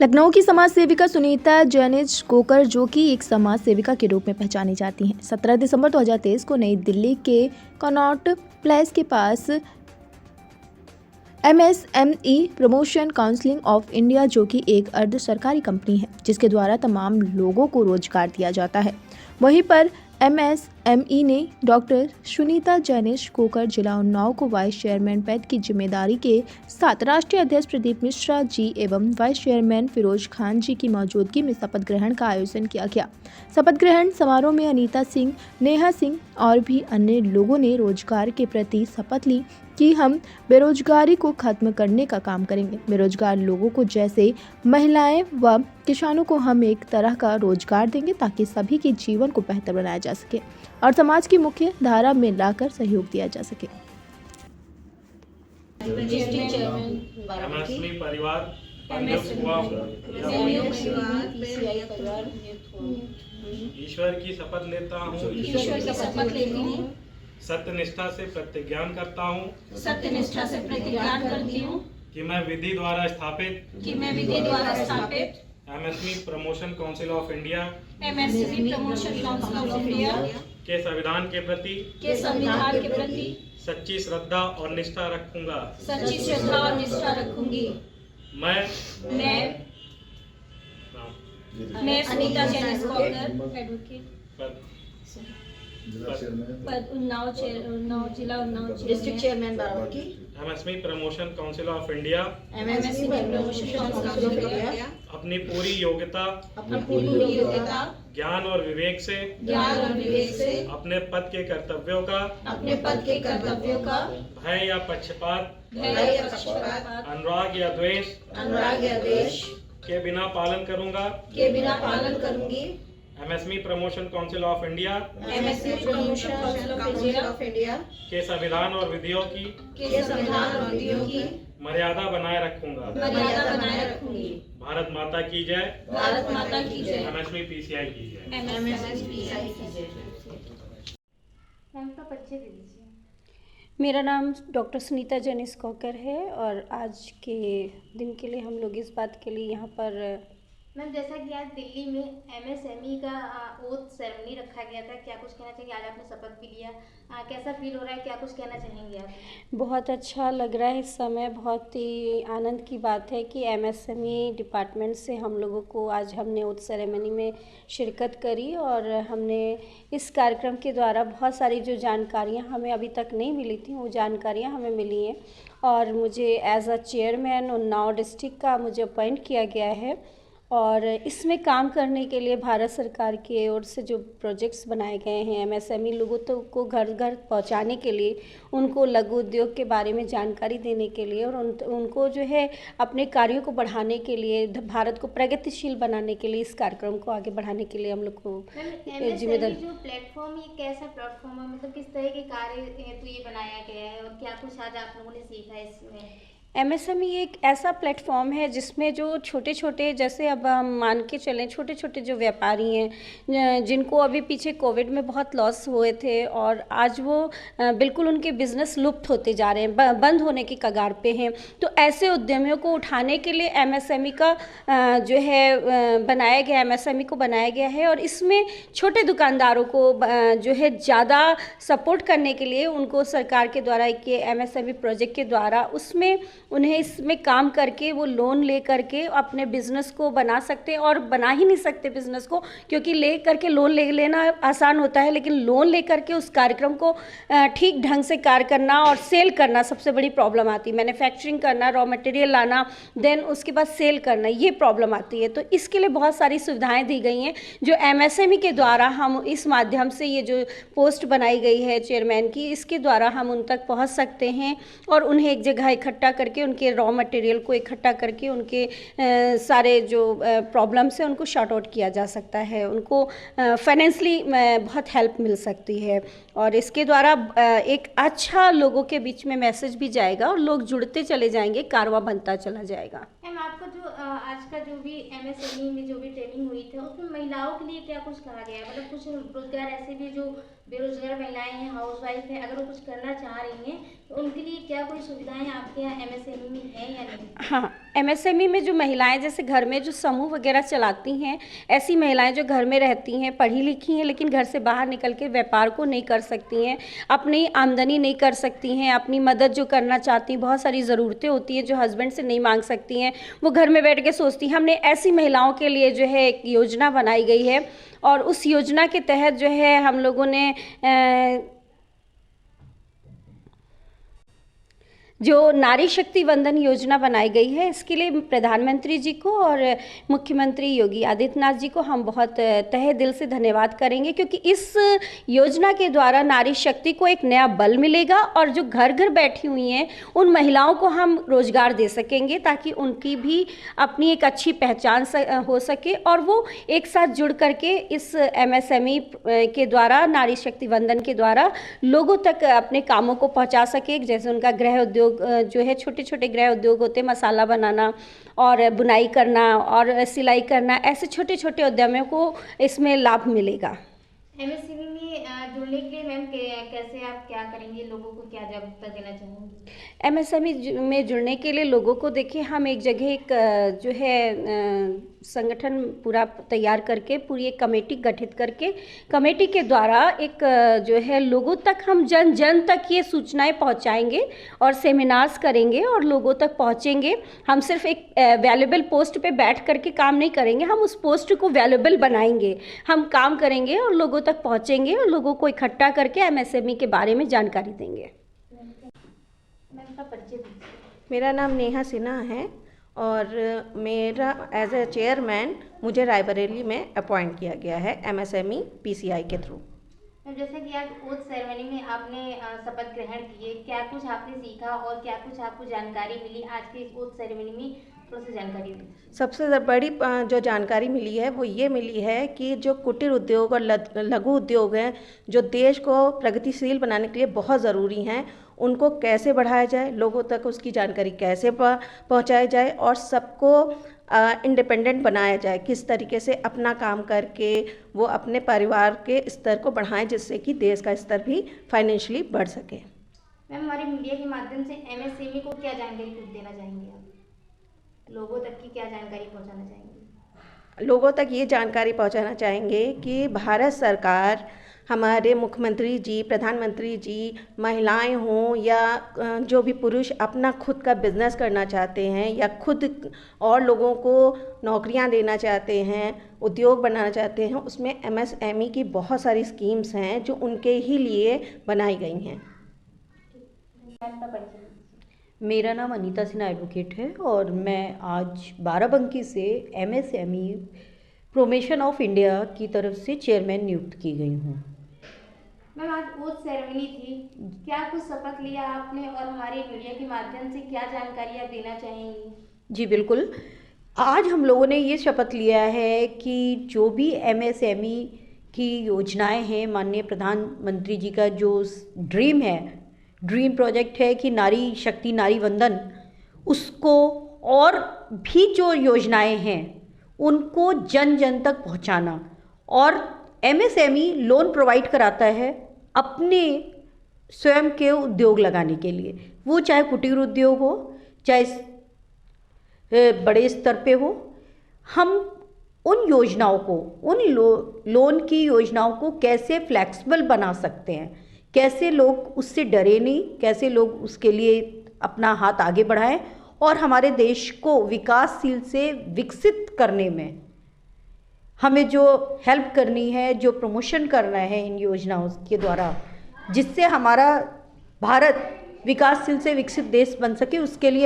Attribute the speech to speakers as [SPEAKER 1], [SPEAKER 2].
[SPEAKER 1] लखनऊ की समाज सेविका सुनीता जैनिश कोकर, जो कि एक समाज सेविका के रूप में पहचानी जाती हैं, 17 दिसंबर 2023 को नई दिल्ली के कनॉट प्लेस के पास MSME promotion council of India, जो कि एक अर्ध सरकारी कंपनी है जिसके द्वारा तमाम लोगों को रोजगार दिया जाता है, वहीं पर MSME ने डॉक्टर सुनीता जैनिश कोकर जिला उन्नाव को वाइस चेयरमैन पद की जिम्मेदारी के साथ राष्ट्रीय अध्यक्ष प्रदीप मिश्रा जी एवं वाइस चेयरमैन फिरोज खान जी की मौजूदगी में शपथ ग्रहण का आयोजन किया गया। शपथ ग्रहण समारोह में अनीता सिंह, नेहा सिंह और भी अन्य लोगों ने रोजगार के प्रति शपथ ली कि हम बेरोजगारी को खत्म करने का काम करेंगे। बेरोजगार लोगों को जैसे महिलाएं व किसानों को हम एक तरह का रोजगार देंगे ताकि सभी के जीवन को बेहतर बनाया जा सके और समाज की मुख्य धारा में लाकर सहयोग दिया जा सके।
[SPEAKER 2] ईश्वर की शपथ लेता हूँ, सत्यनिष्ठा से प्रतिज्ञान करता हूँ कि मैं विधि द्वारा स्थापित MSME promotion council of India के संविधान के प्रति सच्ची श्रद्धा और निष्ठा रखूंगा।
[SPEAKER 3] मैं सुनीता जैनिश कोकर एडवोकेट उन्नाव जिला Unnao district chairman Barabanki
[SPEAKER 2] MSME promotion council of India अपनी पूरी योग्यता ज्ञान और विवेक से अपने पद के कर्तव्यों का भय या पक्षपात अनुराग या द्वेष के बिना पालन करूंगी। MSME promotion council of India के संविधान और विधियों की मर्यादा बनाए रखूंगा। भारत माता की जय। MSME PCI की जय।
[SPEAKER 3] मेरा नाम डॉक्टर सुनीता जैनिश कोकर है और आज के दिन के लिए हम लोग इस बात के लिए यहाँ पर
[SPEAKER 4] मैम, जैसा कि आज दिल्ली में MSME का ओथ सेरेमनी रखा गया था, क्या कुछ कहना चाहिए? आज आपने शपथ भी लिया, कैसा फील हो रहा है, क्या कुछ कहना चाहेंगे आप?
[SPEAKER 3] बहुत अच्छा लग रहा है इस समय। बहुत ही आनंद की बात है कि MSME डिपार्टमेंट से हम लोगों को आज हमने ओथ सेरेमनी में शिरकत करी और हमने इस कार्यक्रम के द्वारा बहुत सारी जो जानकारियाँ हमें अभी तक नहीं मिली थी वो जानकारियाँ हमें मिली हैं और मुझे as a chairman Unnao district का मुझे अपॉइंट किया गया है और इसमें काम करने के लिए भारत सरकार की ओर से जो प्रोजेक्ट्स बनाए गए हैं MSME लोगों को घर घर पहुंचाने के लिए, उनको लघु उद्योग के बारे में जानकारी देने के लिए और उनको जो है अपने कार्यों को बढ़ाने के लिए, भारत को प्रगतिशील बनाने के लिए, इस कार्यक्रम को आगे बढ़ाने के लिए हम लोग को
[SPEAKER 4] जिम्मेदारी। जो प्लेटफॉर्म, ये कैसा प्लेटफॉर्म है, मतलब किस तरह के कार्य हेतु ये बनाया गया है और क्या कुछ आज आप लोगों ने सीखा है इसमें?
[SPEAKER 3] MSME एक ऐसा प्लेटफॉर्म है जिसमें जो छोटे छोटे, जैसे अब हम मान के चलें, छोटे छोटे जो व्यापारी हैं जिनको अभी पीछे कोविड में बहुत लॉस हुए थे और आज वो बिल्कुल उनके बिजनेस लुप्त होते जा रहे हैं, बंद होने की कगार पे हैं, तो ऐसे उद्यमियों को उठाने के लिए MSME का जो है बनाया गया, MSME को बनाया गया है और इसमें छोटे दुकानदारों को जो है ज़्यादा सपोर्ट करने के लिए उनको सरकार के द्वारा एक MSME प्रोजेक्ट के द्वारा उसमें उन्हें इसमें काम करके वो लोन ले करके अपने बिज़नेस को बना सकते हैं और बना ही नहीं सकते बिज़नेस को, क्योंकि ले करके लोन ले लेना आसान होता है लेकिन लोन ले करके उस कार्यक्रम को ठीक ढंग से कार्य करना और सेल करना सबसे बड़ी प्रॉब्लम आती है। मैन्युफैक्चरिंग करना, रॉ मटेरियल लाना, देन उसके बाद सेल करना, ये प्रॉब्लम आती है। तो इसके लिए बहुत सारी सुविधाएँ दी गई हैं जो MSME के द्वारा हम इस माध्यम से, ये जो पोस्ट बनाई गई है चेयरमैन की, इसके द्वारा हम उन तक पहुँच सकते हैं और उन्हें एक जगह इकट्ठा करके उनके रॉ मटेरियल को इकट्ठा करके उनके सारे जो प्रॉब्लम्स हैं उनको शॉर्ट आउट किया जा सकता है, उनको फाइनेंशियली बहुत हेल्प मिल सकती है और इसके द्वारा एक अच्छा लोगों के बीच में मैसेज भी जाएगा और लोग जुड़ते चले जाएंगे, कारवां बनता चला जाएगा।
[SPEAKER 4] मैम, आपका जो आज का जो भी MSME में जो भी ट्रेनिंग हुई थी उसमें महिलाओं के लिए क्या कुछ कहा गया है? मतलब कुछ रोजगार ऐसे भी जो बेरोजगार महिलाएं हैं, हाउस वाइफ हैं, अगर वो कुछ करना चाह रही हैं तो उनके लिए क्या कोई सुविधाएं आपके यहाँ MSME एमएसएमई में है या नहीं?
[SPEAKER 3] हाँ, एमएसएमई में जो महिलाएं जैसे घर में जो समूह वगैरह चलाती हैं, ऐसी महिलाएं जो घर में रहती हैं, पढ़ी लिखी हैं, लेकिन घर से बाहर निकल के व्यापार को नहीं कर सकती हैं, अपनी आमदनी नहीं कर सकती हैं, अपनी मदद जो करना चाहती हैं, बहुत सारी ज़रूरतें होती हैं जो हस्बैंड से नहीं मांग सकती हैं, वो घर में बैठ के सोचती हैं। हमने ऐसी महिलाओं के लिए जो है एक योजना बनाई गई है और उस योजना के तहत जो है हम लोगों ने जो नारी शक्ति वंदन योजना बनाई गई है, इसके लिए प्रधानमंत्री जी को और मुख्यमंत्री योगी आदित्यनाथ जी को हम बहुत तहे दिल से धन्यवाद करेंगे, क्योंकि इस योजना के द्वारा नारी शक्ति को एक नया बल मिलेगा और जो घर घर बैठी हुई हैं उन महिलाओं को हम रोजगार दे सकेंगे, ताकि उनकी भी अपनी एक अच्छी पहचान हो सके और वो एक साथ जुड़ करके इस एमएसएमई के द्वारा, नारी शक्ति वंदन के द्वारा लोगों तक अपने कामों को पहुंचा सके। जैसे उनका गृह उद्योग जो है, छोटे छोटे गृह उद्योग होते हैं, मसाला बनाना और बुनाई करना और सिलाई करना, ऐसे छोटे छोटे उद्यमियों को इसमें लाभ मिलेगा।
[SPEAKER 4] एमएसएमई में जुड़ने के लिए मैम कैसे आप क्या करेंगे, लोगों को क्या जागरूकता देना चाहेंगे?
[SPEAKER 3] एमएसएमई में जुड़ने के लिए लोगों को, देखिए हम एक जगह एक जो है संगठन पूरा तैयार करके पूरी एक कमेटी गठित करके, कमेटी के द्वारा एक जो है लोगों तक हम जन जन तक ये सूचनाएं पहुंचाएंगे और सेमिनार्स करेंगे और लोगों तक पहुंचेंगे। हम सिर्फ एक वैल्यूएबल पोस्ट पे बैठ करके काम नहीं करेंगे, हम उस पोस्ट को वैल्यूएबल बनाएंगे, हम काम करेंगे और लोगों तक पहुंचेंगे और लोगों को इकट्ठा करके एमएसएमई के बारे में जानकारी देंगे।
[SPEAKER 4] मैम का परिचय दीजिए।
[SPEAKER 5] मेरा नाम नेहा सिन्हा है और मेरा एज ए चेयरमैन मुझे रायबरेली में अपॉइंट किया गया है एमएसएमई पीसीआई के थ्रू।
[SPEAKER 4] मैम जैसे कि आज ओथ सेरेमनी में आपने शपथ ग्रहण किए, क्या कुछ आपने सीखा और क्या कुछ आपको जानकारी मिली आज के इस ओथ सेरेमनी में? थोड़ा सा जानकारी दीजिए।
[SPEAKER 5] सबसे बड़ी जो जानकारी मिली है वो ये मिली है कि जो कुटीर उद्योग और लघु उद्योग हैं, जो देश को प्रगतिशील बनाने के लिए बहुत ज़रूरी हैं, उनको कैसे बढ़ाया जाए, लोगों तक उसकी जानकारी कैसे पहुंचाई जाए और सबको इंडिपेंडेंट बनाया जाए, किस तरीके से अपना काम करके वो अपने परिवार के स्तर को बढ़ाएं, जिससे कि देश का स्तर भी फाइनेंशियली बढ़ सके।
[SPEAKER 4] मैम हमारे मीडिया के माध्यम से एमएसएमई को क्या जानकारी देना चाहेंगे आप? लोगों तक की क्या जानकारी पहुंचाना चाहेंगे?
[SPEAKER 5] लोगों तक ये जानकारी पहुंचाना चाहेंगे कि भारत सरकार, हमारे मुख्यमंत्री जी, प्रधानमंत्री जी, महिलाएं हों या जो भी पुरुष अपना खुद का बिजनेस करना चाहते हैं या खुद और लोगों को नौकरियां देना चाहते हैं, उद्योग बनाना चाहते हैं, उसमें एमएसएमई की बहुत सारी स्कीम्स हैं जो उनके ही लिए बनाई गई हैं।
[SPEAKER 6] मेरा नाम अनीता सिन्हा एडवोकेट है और मैं आज बाराबंकी से एमएसएमई प्रोमोशन ऑफ इंडिया की तरफ से चेयरमैन नियुक्त की गई हूँ।
[SPEAKER 4] मैम आज ओथ सेरेमनी थी, क्या कुछ शपथ लिया आपने और हमारे मीडिया के माध्यम से क्या जानकारी आप देना चाहेंगी?
[SPEAKER 6] जी बिल्कुल, आज हम लोगों ने ये शपथ लिया है कि जो भी एमएसएमई की योजनाएं हैं, माननीय प्रधानमंत्री जी का जो ड्रीम प्रोजेक्ट है कि नारी शक्ति नारी वंदन, उसको और भी जो योजनाएं हैं उनको जन जन तक पहुंचाना। और एमएसएमई लोन प्रोवाइड कराता है अपने स्वयं के उद्योग लगाने के लिए, वो चाहे कुटीर उद्योग हो चाहे बड़े स्तर पे हो। हम उन योजनाओं को, उन लोन की योजनाओं को कैसे फ्लेक्सिबल बना सकते हैं, कैसे लोग उससे डरे नहीं, कैसे लोग उसके लिए अपना हाथ आगे बढ़ाएं और हमारे देश को विकासशील से विकसित करने में हमें जो हेल्प करनी है, जो प्रमोशन करना है इन योजनाओं के द्वारा, जिससे हमारा भारत विकासशील से विकसित देश बन सके, उसके लिए